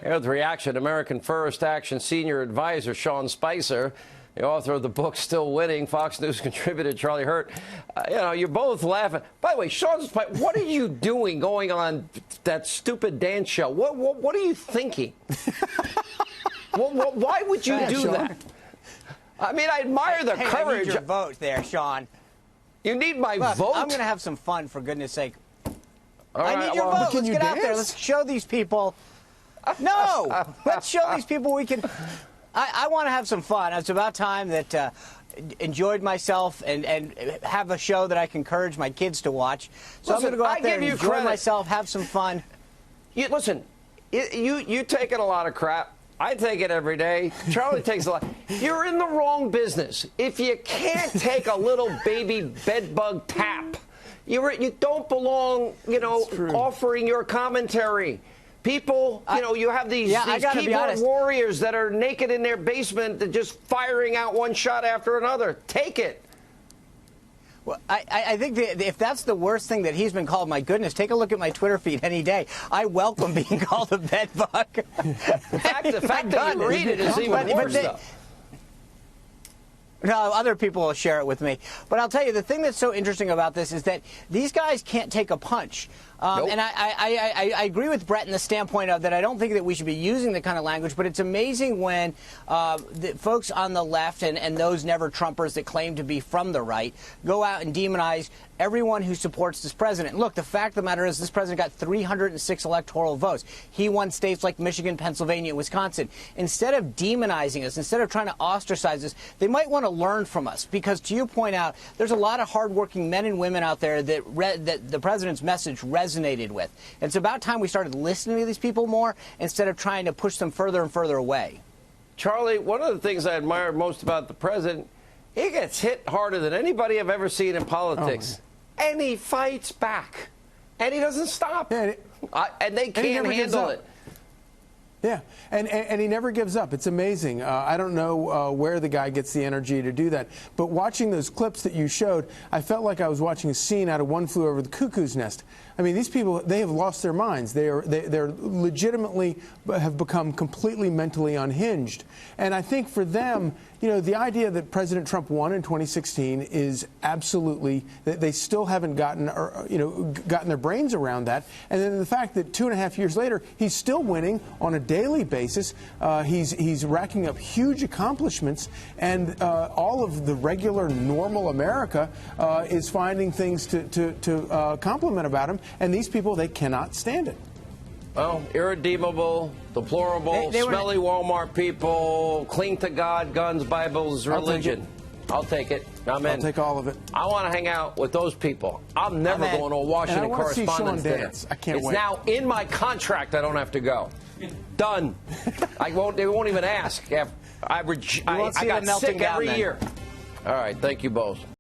Here's the reaction. American First Action senior advisor Sean Spicer, the author of the book Still Winning, Fox News contributor Charlie Hurt. You're both laughing. By the way, Sean Spicer, what are you doing going on that stupid dance show? What are you thinking? Why would you do that? I mean, I admire the courage. I need your vote there, Sean. You need my vote? I'm going to have some fun, for goodness sake. I need your vote. Let's get out there. Let's show these people. No! Let's show these people we can. I want to have some fun. It's about time that enjoyed myself and have a show that I can encourage my kids to watch. So I'm going to go out there and enjoy myself, have some fun. Listen, you taking a lot of crap. I take it every day. Charlie takes a lot. You're in the wrong business. If you can't take a little baby bedbug tap, you don't belong, offering your commentary. People, you have these keyboard warriors that are naked in their basement and just firing out one shot after another. Take it. Well, I think if that's the worst thing that he's been called, my goodness, take a look at my Twitter feed any day. I welcome being called a bedbug. The fact that you read it is even worse, though. No, other people will share it with me. But I'll tell you, the thing that's so interesting about this is that these guys can't take a punch. Nope. And I agree with Brett in the standpoint of that I don't think that we should be using the kind of language, but it's amazing when the folks on the left and those never-Trumpers that claim to be from the right go out and demonize everyone who supports this president. Look, the fact of the matter is this president got 306 electoral votes. He won states like Michigan, Pennsylvania, and Wisconsin. Instead of demonizing us, instead of trying to ostracize us, they might want to learn from us because, to you point out, there's a lot of hardworking men and women out there that the president's message resonated with. And it's about time we started listening to these people more instead of trying to push them further and further away. Charlie, one of the things I admire most about the president, he gets hit harder than anybody I've ever seen in politics. And he fights back. And he doesn't stop. Yeah, and they can't handle it. Yeah, and he never gives up. It's amazing. I don't know where the guy gets the energy to do that. But watching those clips that you showed, I felt like I was watching a scene out of One Flew Over the Cuckoo's Nest. I mean, these people, they have lost their minds. They're legitimately have become completely mentally unhinged. And I think for them, the idea that President Trump won in 2016 is absolutely, they still haven't gotten their brains around that. And then the fact that 2.5 years later, he's still winning on a daily basis. He's racking up huge accomplishments, and all of the regular, normal America is finding things to compliment about him. And these people, they cannot stand it. Well, irredeemable, deplorable, smelly Walmart people, cling to God, guns, Bibles, religion. I'll take it. I'm in. I'll take all of it. I want to hang out with those people. I'm never going to a Washington Correspondents' Dinner. I can't wait. It's now in my contract. I don't have to go. Done. They won't even ask. I got sick every year. All right. Thank you both.